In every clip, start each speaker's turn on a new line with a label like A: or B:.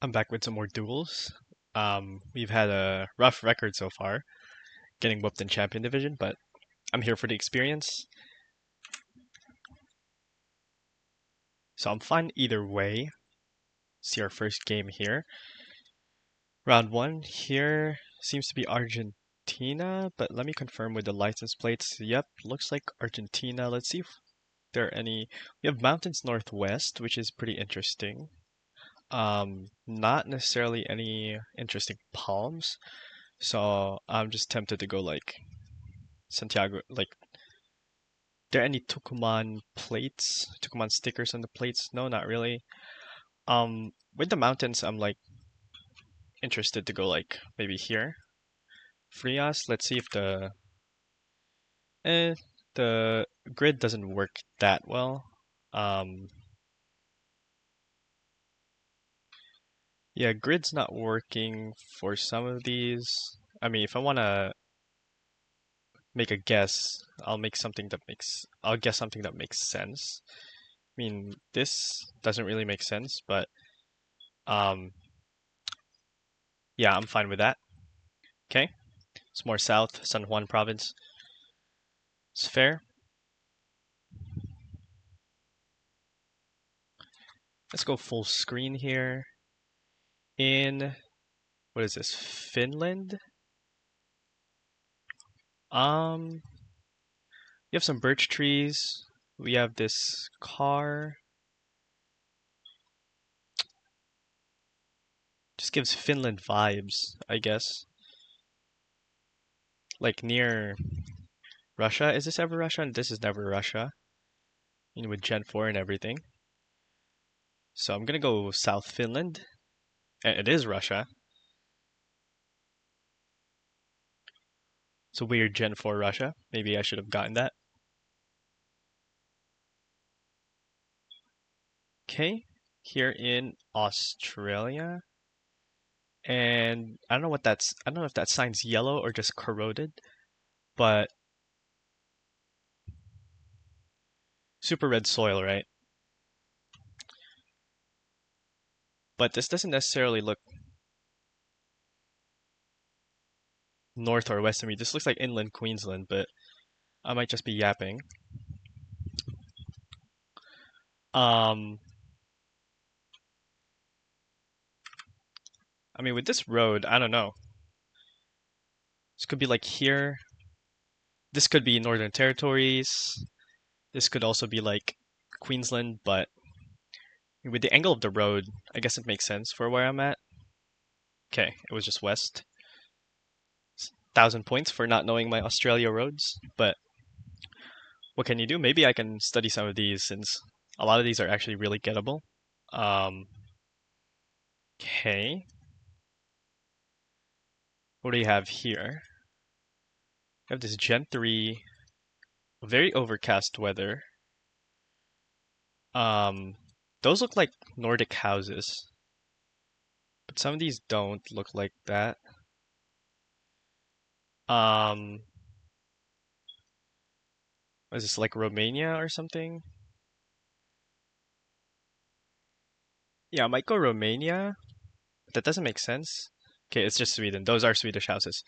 A: I'm back with some more duels. We've had a rough record so far, getting whooped in Champion Division, but I'm here for the experience, so I'm fine either way. See our first game here. Round one here seems to be Argentina, but let me confirm with the license plates. Yep, looks like Argentina. Let's see if there are any. We have mountains northwest, which is pretty interesting. Not necessarily any interesting palms, so I'm just tempted to go like Santiago, like, there any Tucuman plates, Tucuman stickers on the plates? No, not really. With the mountains, I'm like interested to go like maybe here. Frias, let's see if eh, the grid doesn't work that well. Um, yeah, grid's not working for some of these. I mean, if I want to make a guess, I'll guess something that makes sense. I mean, this doesn't really make sense, but um, yeah, I'm fine with that. Okay, it's more south, San Juan province. It's fair. Let's go full screen here. In, what is this, Finland? Um, we have some birch trees. We have this car. Just gives Finland vibes, I guess. Like near Russia. Is this ever Russia? And this is never Russia. You know, with Gen 4 and everything. So I'm gonna go South Finland. It is Russia. It's a weird Gen 4 Russia. Maybe I should have gotten that. Okay, here in Australia. And I don't know what I don't know if that sign's yellow or just corroded, but super red soil, right? But this doesn't necessarily look north or west to me. This looks like inland Queensland, but I might just be yapping. Um, I mean, with this road, I don't know. This could be like here. This could be Northern Territories. This could also be like Queensland, but with the angle of the road, I guess it makes sense for where I'm at. Okay, it was just west. 1,000 points for not knowing my Australia roads, but what can you do? Maybe I can study some of these since a lot of these are actually really gettable. Um, okay. What do you have here? You have this Gen 3, very overcast weather. Um, those look like Nordic houses, but some of these don't look like that. Um, what is this, like Romania or something? Yeah, I might go Romania. That doesn't make sense. Okay, it's just Sweden. Those are Swedish houses.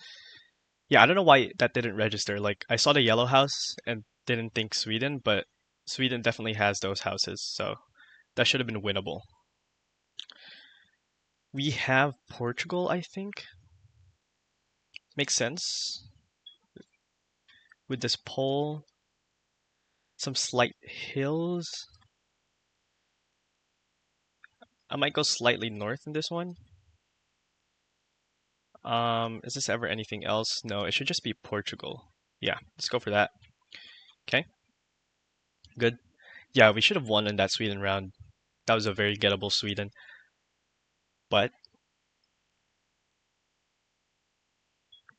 A: Yeah, I don't know why that didn't register. Like, I saw the yellow house and didn't think Sweden, but Sweden definitely has those houses, so that should have been winnable. We have Portugal, I think. Makes sense. With this pole, some slight hills. I might go slightly north in this one. Is this ever anything else? No, it should just be Portugal. Yeah, let's go for that. Okay, good. Yeah, we should have won in that Sweden round. That was a very gettable Sweden. But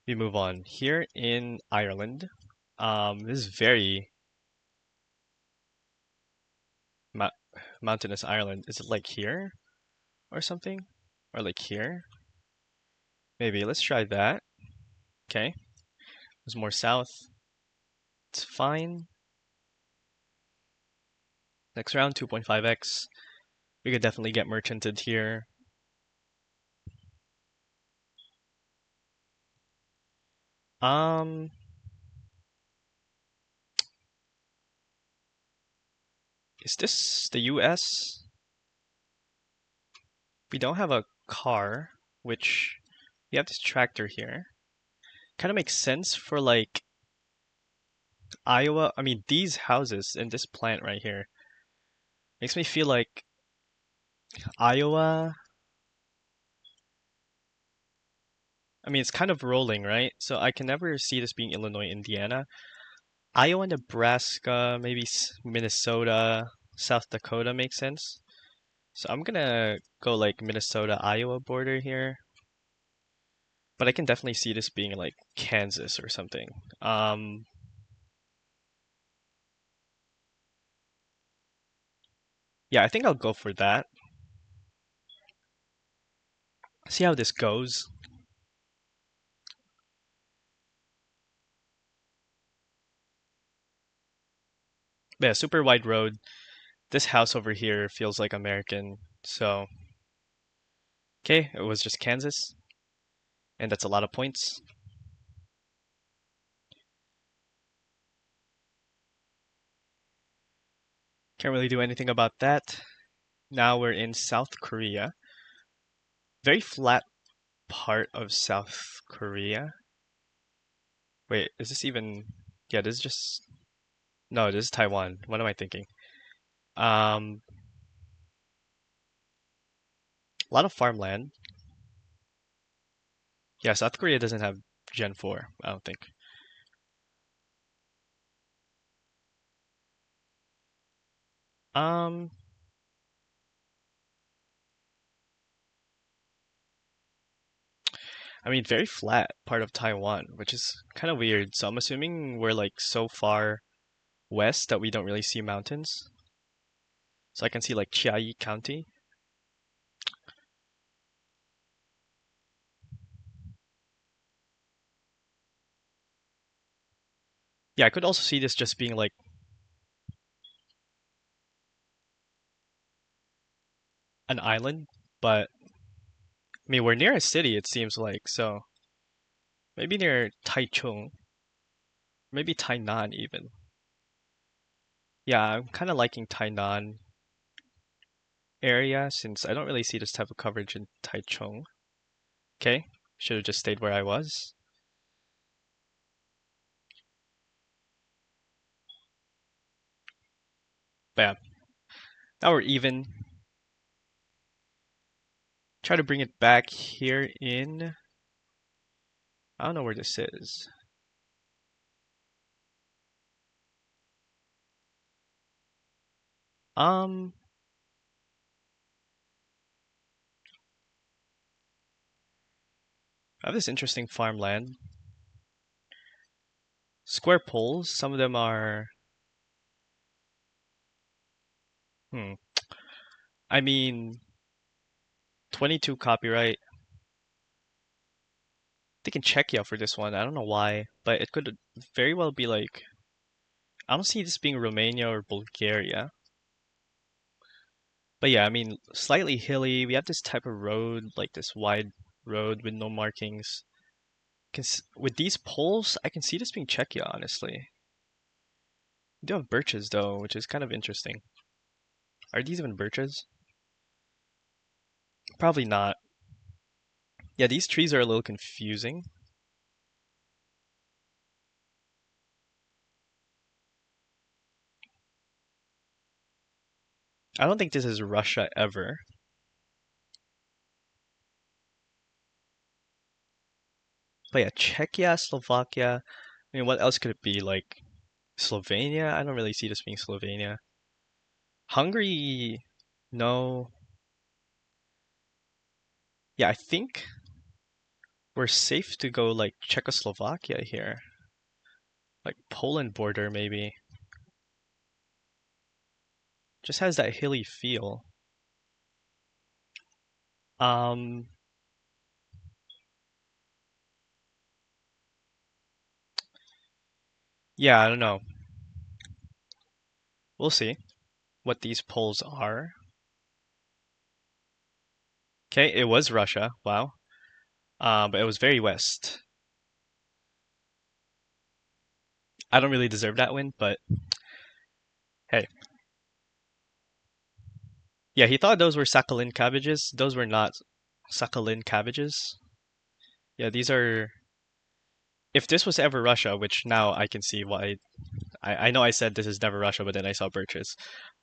A: we move on. Here in Ireland, this is very mo mountainous Ireland. Is it like here or something? Or like here? Maybe. Let's try that. Okay. There's more south. It's fine. Next round, 2.5x. We could definitely get merchanted here. Um, is this the US? We don't have a car, which we have this tractor here. Kind of makes sense for like Iowa. I mean, these houses and this plant right here makes me feel like Iowa. I mean, it's kind of rolling, right? So I can never see this being Illinois, Indiana. Iowa, Nebraska, maybe Minnesota, South Dakota makes sense. So I'm gonna go like Minnesota, Iowa border here. But I can definitely see this being like Kansas or something. Um, yeah, I think I'll go for that. See how this goes. But yeah, super wide road. This house over here feels like American. So, okay, it was just Kansas, and that's a lot of points. Can't really do anything about that. Now we're in South Korea. Very flat part of South Korea. Wait, is this even? Yeah, this is just. No, this is Taiwan. What am I thinking? Um, a lot of farmland. Yeah, South Korea doesn't have Gen 4, I don't think. Um, I mean, very flat part of Taiwan, which is kind of weird. So I'm assuming we're like so far west that we don't really see mountains. So I can see like Chiayi County. Yeah, I could also see this just being like an island, but I mean, we're near a city, it seems like. So maybe near Taichung, maybe Tainan even. Yeah, I'm kind of liking Tainan area since I don't really see this type of coverage in Taichung. Okay, should have just stayed where I was. But yeah, now we're even. Try to bring it back here in. I don't know where this is. Um, I have this interesting farmland. Square poles. Some of them are. Hmm. I mean, 22 copyright. They can check you out for this one. I don't know why, but it could very well be like. I don't see this being Romania or Bulgaria. But yeah, I mean, slightly hilly. We have this type of road, like this wide road with no markings. With these poles, I can see this being Czechia, honestly. We do have birches though, which is kind of interesting. Are these even birches? Probably not. Yeah, these trees are a little confusing. I don't think this is Russia ever. But yeah, Czechia, Slovakia. I mean, what else could it be? Like Slovenia? I don't really see this being Slovenia. Hungary? No. Yeah, I think we're safe to go like Czechoslovakia here. Like Poland border, maybe. Just has that hilly feel. Um, yeah, I don't know. We'll see what these polls are. Okay, it was Russia. Wow. But it was very west. I don't really deserve that win, but hey. Yeah, he thought those were Sakhalin cabbages. Those were not Sakhalin cabbages. Yeah, these are. If this was ever Russia, which now I can see why. I know I said this is never Russia, but then I saw birches.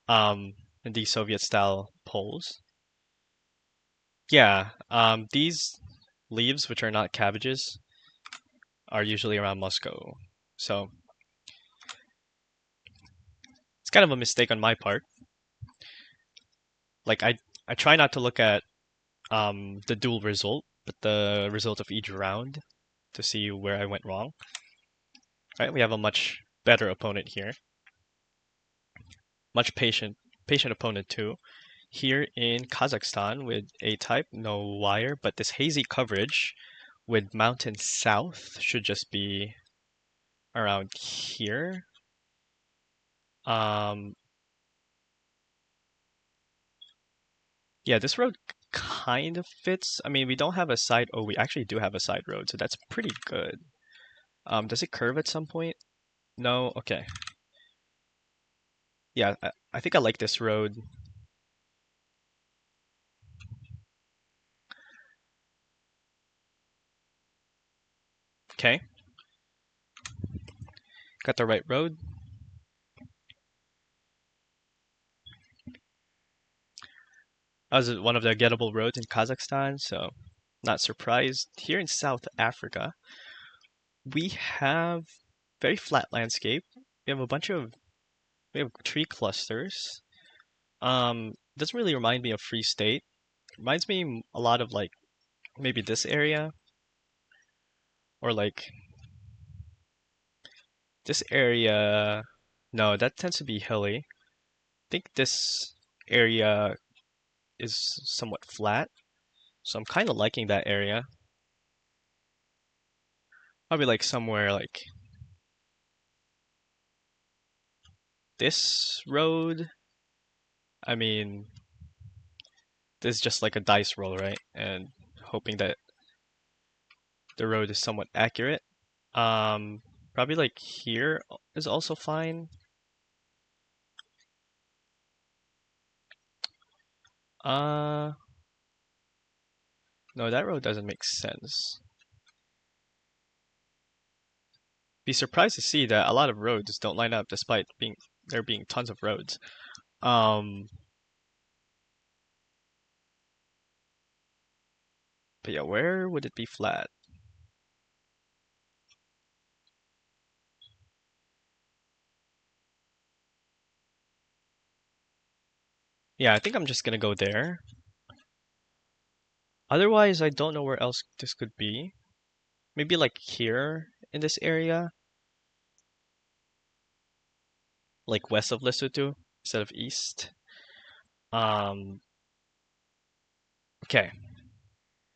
A: And these Soviet-style poles. Yeah, these leaves, which are not cabbages, are usually around Moscow. So it's kind of a mistake on my part. Like I try not to look at the duel result, but the result of each round to see where I went wrong. Right, we have a much better opponent here, much patient opponent too. Here in Kazakhstan with A type, no wire, but this hazy coverage with mountain south should just be around here. Um, yeah, this road kind of fits. I mean, we don't have a side. Oh, we actually do have a side road, so that's pretty good. Does it curve at some point? No. Okay. Yeah, I think I like this road. Okay, got the right road. That was one of the gettable roads in Kazakhstan, so not surprised. Here in South Africa, we have very flat landscape. We have a bunch of we have tree clusters. Doesn't really remind me of Free State. Reminds me a lot of like maybe this area or like this area. No, that tends to be hilly. I think this area is somewhat flat, so I'm kind of liking that area. Probably like somewhere like this road. I mean, this is just like a dice roll, right? And hoping that the road is somewhat accurate. Um, Probably like here is also fine. Uh, no, that road doesn't make sense. Be surprised to see that a lot of roads don't line up despite there being tons of roads. Um, but yeah, where would it be flat? Yeah, I think I'm just gonna go there. Otherwise, I don't know where else this could be. Maybe like here in this area, like west of Lesotho instead of east. Um, okay,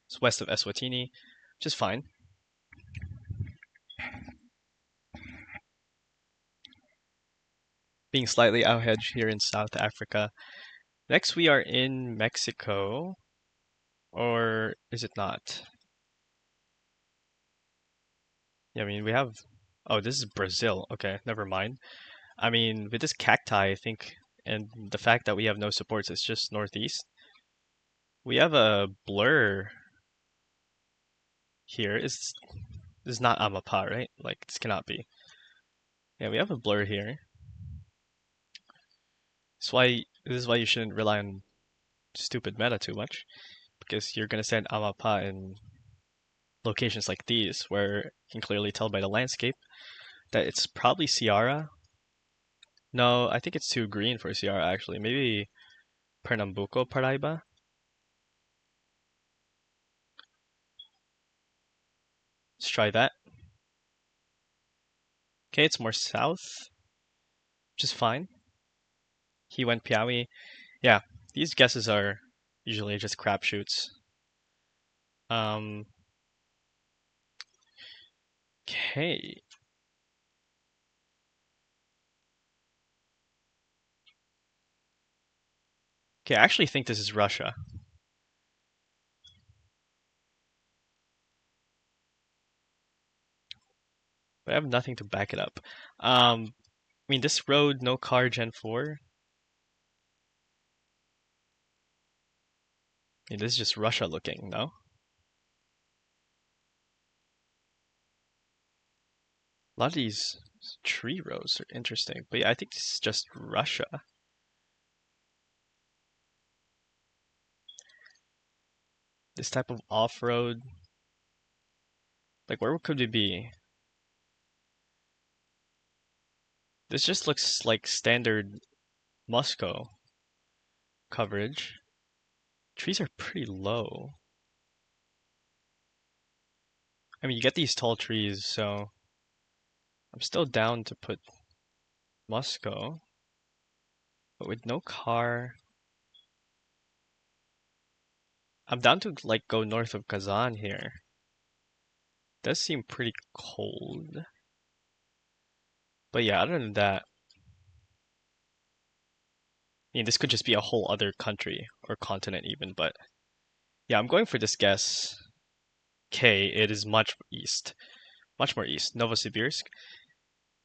A: it's west of Eswatini, which is fine. Being slightly out hedged here in South Africa. Next, we are in Mexico, or is it not? Yeah, I mean, we have. Oh, this is Brazil. Okay, never mind. I mean, with this cacti, I think, and the fact that we have no supports, it's just northeast. We have a blur here. This is not Amapá, right? Like, this cannot be. Yeah, we have a blur here. This is why you shouldn't rely on stupid meta too much, because you're gonna send Amapá in locations like these, where you can clearly tell by the landscape that it's probably Ciara. No, I think it's too green for Ciara actually. Maybe Pernambuco, Paraiba. Let's try that. Okay, it's more south, which is fine. He went Piaui. Yeah, these guesses are usually just crapshoots. Um, okay. Okay, I actually think this is Russia. but I have nothing to back it up. I mean, this road, no car, Gen 4. I mean, this is just Russia looking, no? A lot of these tree rows are interesting, but yeah, I think this is just Russia. This type of off-road, like where could it be? This just looks like standard Moscow coverage. Trees are pretty low. I mean, you get these tall trees, so I'm still down to put Moscow, but with no car, I'm down to like go north of Kazan here. Does seem pretty cold. But yeah, other than that, I mean, this could just be a whole other country or continent even, but yeah, I'm going for this guess. K, it is much east. Much more east. Novosibirsk.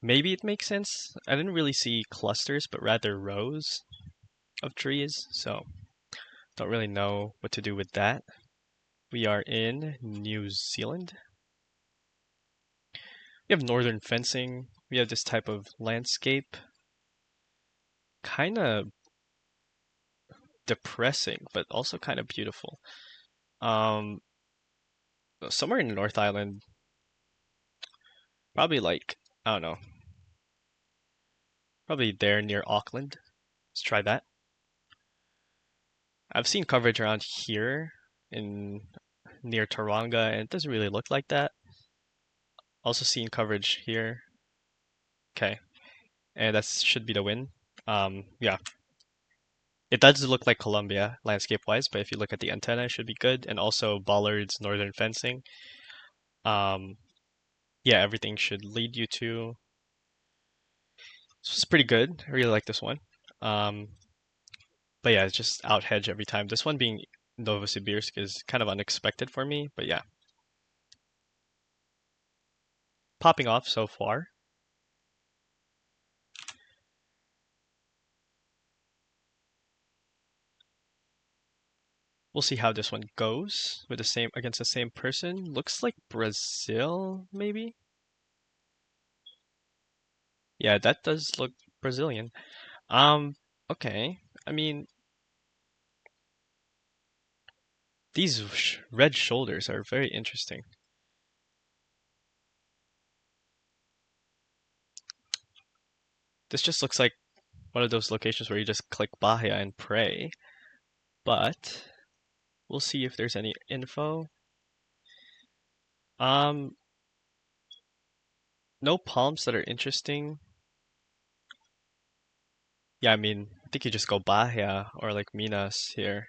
A: Maybe it makes sense. I didn't really see clusters, but rather rows of trees, so don't really know what to do with that. We are in New Zealand. We have northern fencing. We have this type of landscape. Kind of depressing, but also kind of beautiful. Um, somewhere in the North Island, probably like, I don't know, probably there near Auckland. Let's try that. I've seen coverage around here in near Taronga, and it doesn't really look like that. Also seen coverage here. Okay, and that should be the win. Yeah, it does look like Colombia landscape-wise, but if you look at the antenna, it should be good. And also Bollard's northern fencing. Um, yeah, everything should lead you to. This is pretty good. I really like this one. Um, but yeah, it's just out hedge every time. This one being Novosibirsk is kind of unexpected for me, but yeah, popping off so far. We'll see how this one goes with the same against the same person. Looks like Brazil, maybe. Yeah, that does look Brazilian. Okay. I mean, these red shoulders are very interesting. This just looks like one of those locations where you just click Bahia and pray. But we'll see if there's any info. Um, no palms that are interesting. Yeah, I mean, I think you just go Bahia or like Minas here.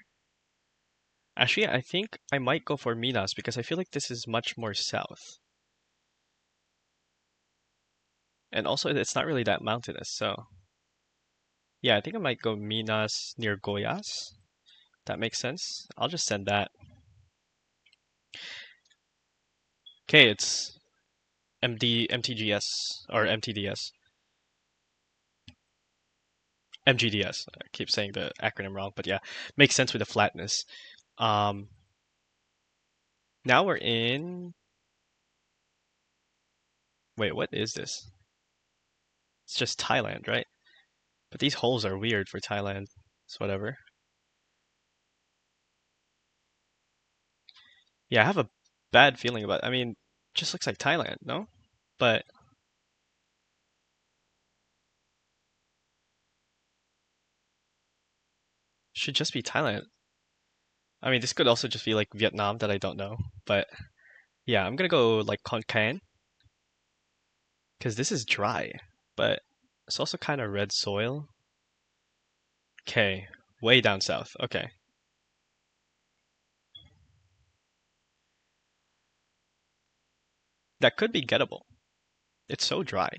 A: Actually, I think I might go for Minas because I feel like this is much more south. And also, it's not really that mountainous, so yeah, I think I might go Minas near Goiás. That makes sense. I'll just send that. Okay, it's MTGS or MTDS. MGDS. I keep saying the acronym wrong, but yeah, makes sense with the flatness. Um, now we're in. Wait, what is this? It's just Thailand, right? But these holes are weird for Thailand. It's whatever. Yeah, I have a bad feeling about. I mean, just looks like Thailand, no? But should just be Thailand. I mean, this could also just be like Vietnam that I don't know. But yeah, I'm gonna go like Con Can because this is dry, but it's also kind of red soil. Okay, way down south. Okay, that could be gettable. It's so dry.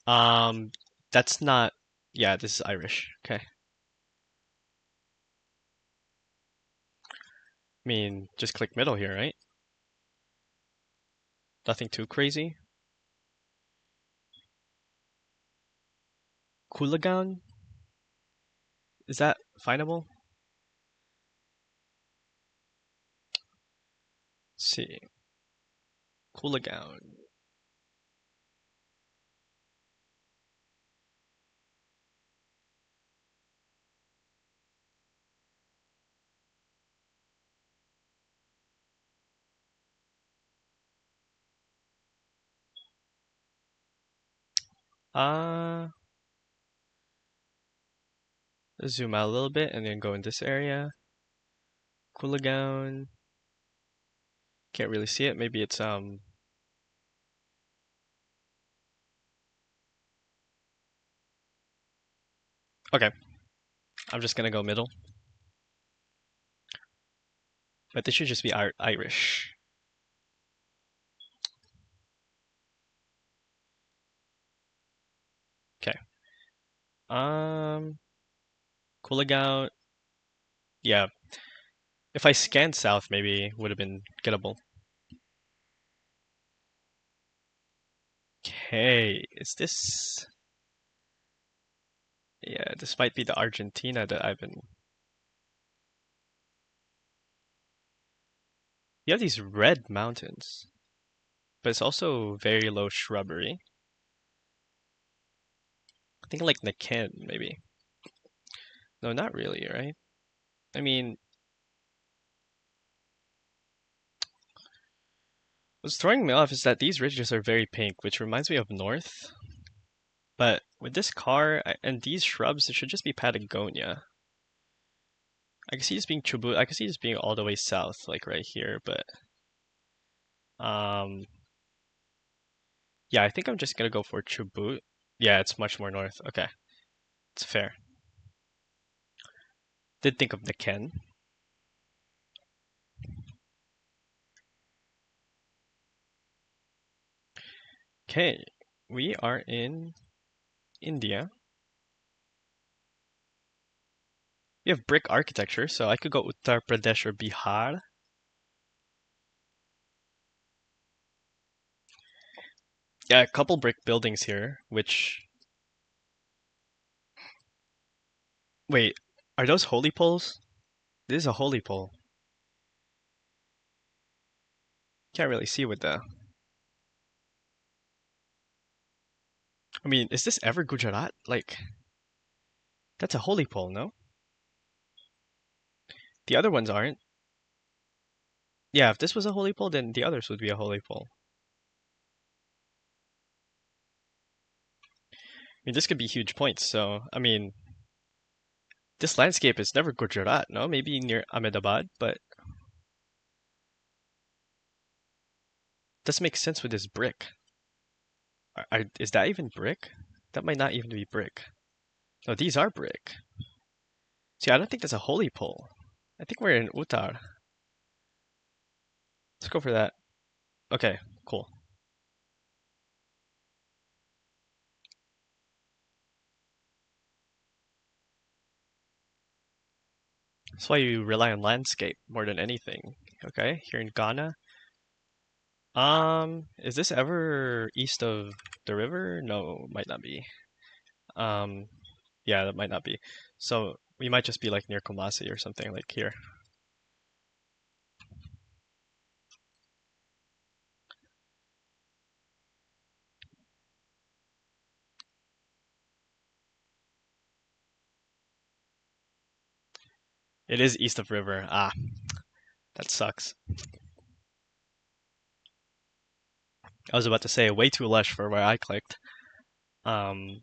A: Um, that's not. Yeah, this is Irish. Okay. mean, just click middle here, right? Nothing too crazy. Coolagown? Is that findable? Let's see. Coolagown. Uh, Zoom out a little bit and then go in this area. Coolagown. Can't really see it. Maybe it's okay. I'm just gonna go middle. But this should just be Irish. Okay. Coolagown. Yeah. If I scanned south, maybe it would have been gettable. Okay. Is this? Yeah, this might be the Argentina that I've been. You have these red mountains, but it's also very low shrubbery. I think like Naken, maybe. No, not really, right? I mean, what's throwing me off is that these ridges are very pink, which reminds me of North. But with this car and these shrubs, it should just be Patagonia. I can see this being Chubut. I can see this being all the way south, like right here. But um, yeah, I think I'm just gonna go for Chubut. Yeah, it's much more north. Okay, it's fair. Did think of Naken. Okay, we are in India. We have brick architecture, so I could go Uttar Pradesh or Bihar. Yeah, a couple brick buildings here, which... Wait, are those holy poles? This is a holy pole. Can't really see with the... I mean, is this ever Gujarat? Like, that's a holy pole, no? The other ones aren't. Yeah, if this was a holy pole, then the others would be a holy pole. I mean, this could be huge points, so, I mean, this landscape is never Gujarat, no? Maybe near Ahmedabad, but doesn't make sense with this brick. Is that even brick? That might not even be brick. No, these are brick. See, I don't think that's a holy pole. I think we're in Uttar. Let's go for that. Okay, cool. That's why you rely on landscape more than anything. Okay, here in Ghana. Is this ever east of the river? No, might not be. Um, yeah, that might not be. So we might just be like near Kumasi or something like here. It is east of river. Ah, that sucks. I was about to say way too lush for where I clicked. Um,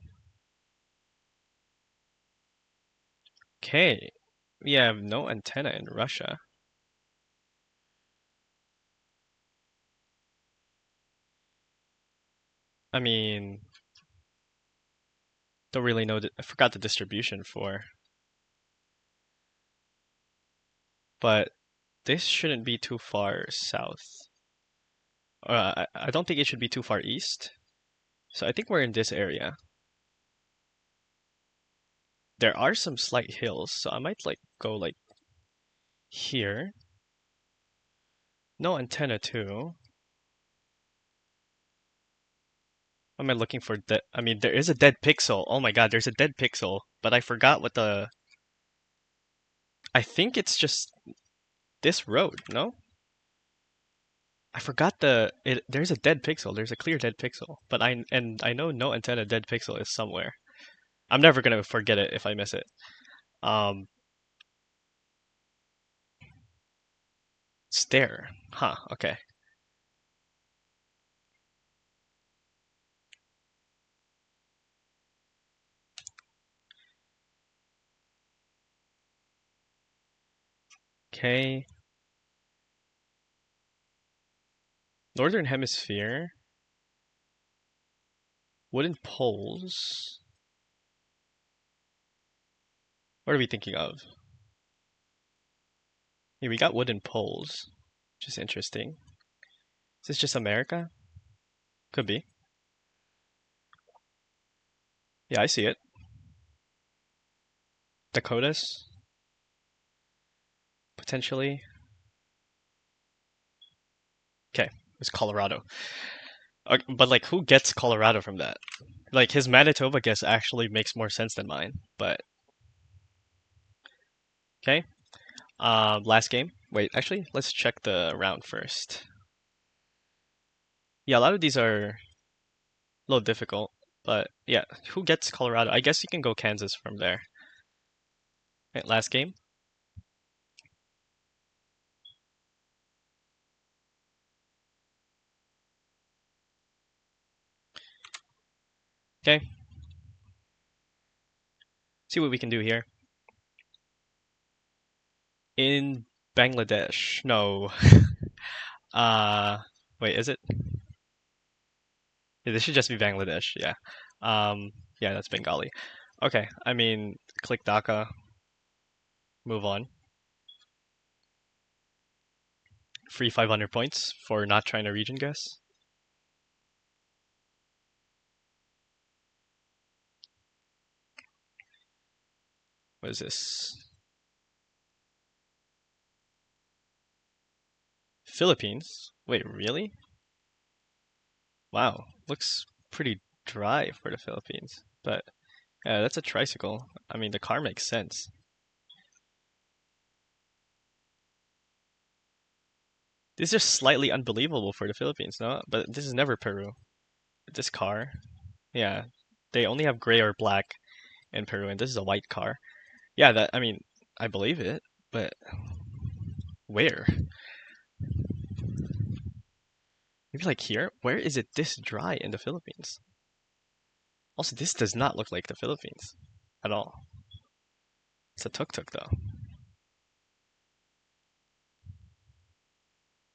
A: okay. We have no antenna in Russia. I mean, don't really know. I forgot the distribution for, but this shouldn't be too far south. I don't think it should be too far east. So I think we're in this area. There are some slight hills, so I might like go like here. No antenna too. What am I looking for? I mean, there is a dead pixel. Oh my god, there's a dead pixel, but I forgot what the. I think it's just this road. No, I forgot there's a dead pixel. There's a clear dead pixel, but I know no antenna dead pixel is somewhere. I'm never gonna forget it if I miss it. Um, Stair. Huh. Okay. Okay. Northern Hemisphere. Wooden poles. What are we thinking of? Yeah, we got wooden poles, which is interesting. Is this just America? Could be. Yeah, I see it. Dakotas, potentially. Okay, it's Colorado. But like, who gets Colorado from that? Like, his Manitoba guess actually makes more sense than mine. But okay. Last game. Wait, actually, let's check the round first. Yeah, a lot of these are a little difficult. But yeah, who gets Colorado? I guess you can go Kansas from there. Right, last game. Okay, see what we can do here. In Bangladesh. No. Uh, wait, is it? Yeah, this should just be Bangladesh. Yeah. Yeah, that's Bengali. Okay, I mean, click Dhaka, move on. Free 500 points for not trying to region guess. What is this? Philippines? Wait, really? Wow, looks pretty dry for the Philippines. But yeah, that's a tricycle. I mean, the car makes sense. This is just slightly unbelievable for the Philippines, no? But this is never Peru. This car, yeah, they only have gray or black in Peru, and this is a white car. Yeah, that I mean, I believe it, but where? Maybe like here? Where is it this dry in the Philippines? Also, this does not look like the Philippines at all. It's a tuk-tuk though.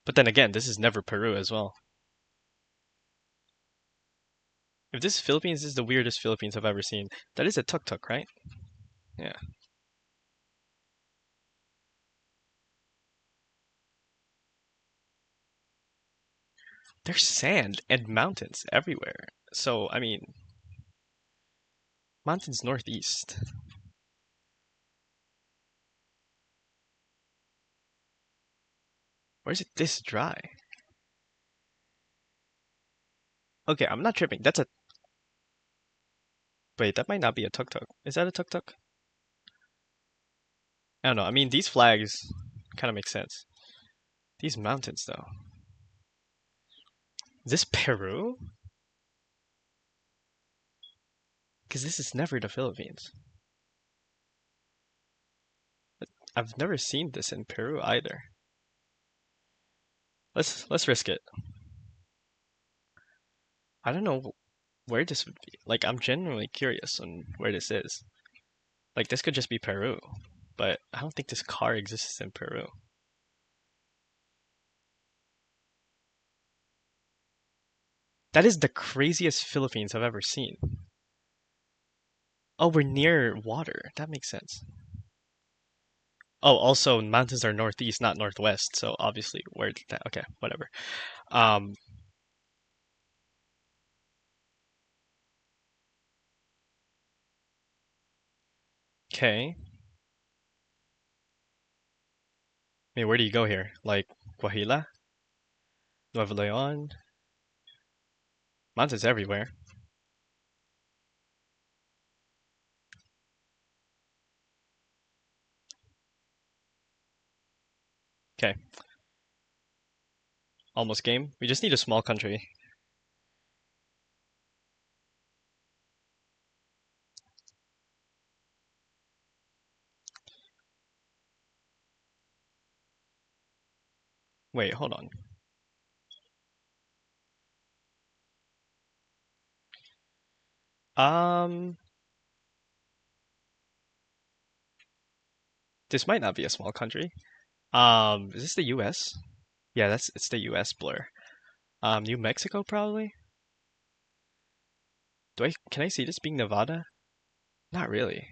A: But then again, this is never Peru as well. If this Philippines is the weirdest Philippines I've ever seen, that is a tuk-tuk, right? Yeah. There's sand and mountains everywhere. So, I mean, mountains northeast. Where is it this dry? Okay, I'm not tripping. That's a wait, that might not be a tuk-tuk. Is that a tuk-tuk? I don't know. I mean, these flags kind of make sense. These mountains, though. Is this Peru? Because this is never the Philippines. I've never seen this in Peru either. Let's risk it. I don't know where this would be. Like, I'm genuinely curious on where this is. Like, this could just be Peru, but I don't think this car exists in Peru. That is the craziest Philippines I've ever seen. Oh, we're near water. That makes sense. Oh, also mountains are northeast, not northwest. So obviously, where did that? Okay, whatever. Um, okay. I mean, where do you go here? Like Guajila? Nuevo Leon. Mountains everywhere. Okay, almost game. We just need a small country. Wait, hold on. Um, this might not be a small country. Is this the U.S.? Yeah, it's the U.S. blur. New Mexico probably. Can I see this being Nevada? Not really.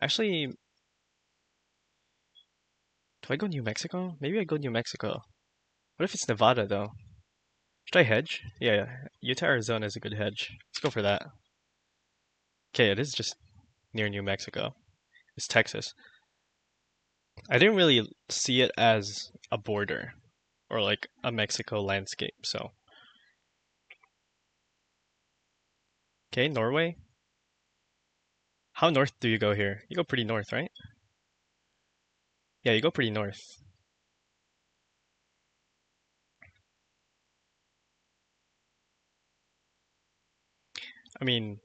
A: Actually, do I go New Mexico? Maybe I go New Mexico. What if it's Nevada though? Should I hedge? Yeah, Utah, Arizona is a good hedge. Let's go for that. Okay, it is just near New Mexico. It's Texas. I didn't really see it as a border or like a Mexico landscape, so. Okay, Norway. How north do you go here? You go pretty north, right? Yeah, you go pretty north. I mean,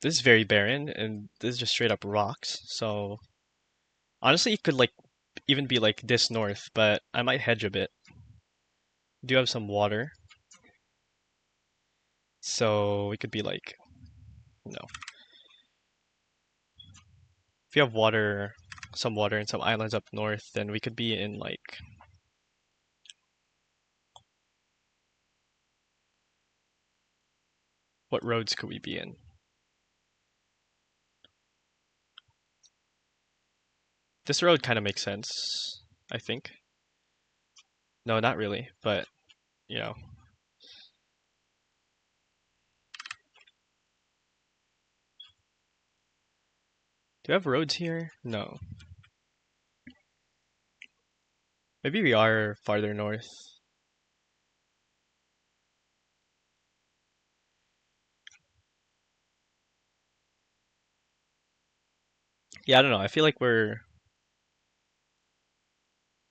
A: this is very barren and this is just straight up rocks, so honestly it could like even be like this north, but I might hedge a bit. Do have some water, so we could be like, no. If you have water, some water and some islands up north, then we could be in like, what roads could we be in? This road kind of makes sense, I think. No, not really, but you know. Do we have roads here? No. Maybe we are farther north. Yeah, I don't know. I feel like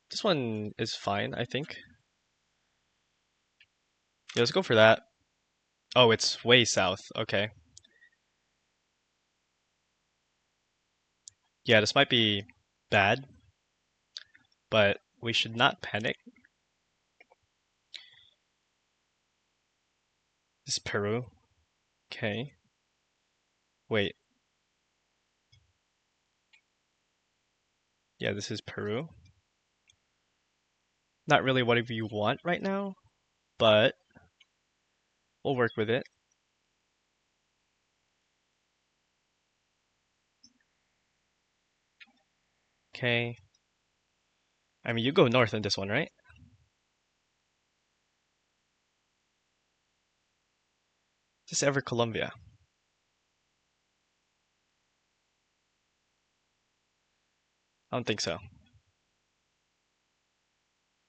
A: this one is fine, I think. Yeah, let's go for that. Oh, it's way south. Okay. Yeah, this might be bad, but we should not panic. This is Peru. Okay. Wait. Yeah, this is Peru. Not really what you want right now, but we'll work with it. Okay. I mean, you go north in this one, right? Is this ever Colombia? I don't think so.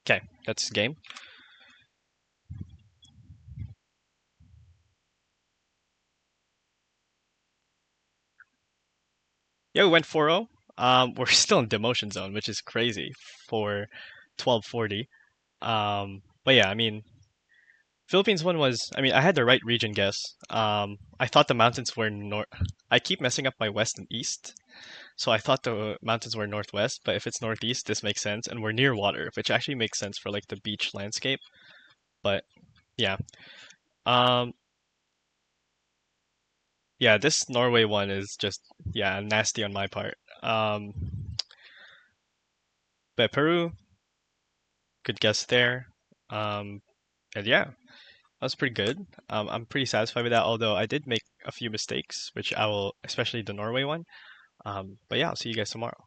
A: Okay, that's game. Yeah, we went 4-0. We're still in demotion zone, which is crazy for 1240. But yeah, I mean, Philippines one was, I mean, I had the right region guess. I thought the mountains were north. I keep messing up my west and east, so I thought the mountains were northwest, but if it's northeast, this makes sense, and we're near water, which actually makes sense for like the beach landscape. But yeah, um, yeah, this Norway one is just yeah nasty on my part. But Peru, good guess there. Um, and yeah, that was pretty good. I'm pretty satisfied with that, although I did make a few mistakes, which I will, especially the Norway one. But yeah, I'll see you guys tomorrow.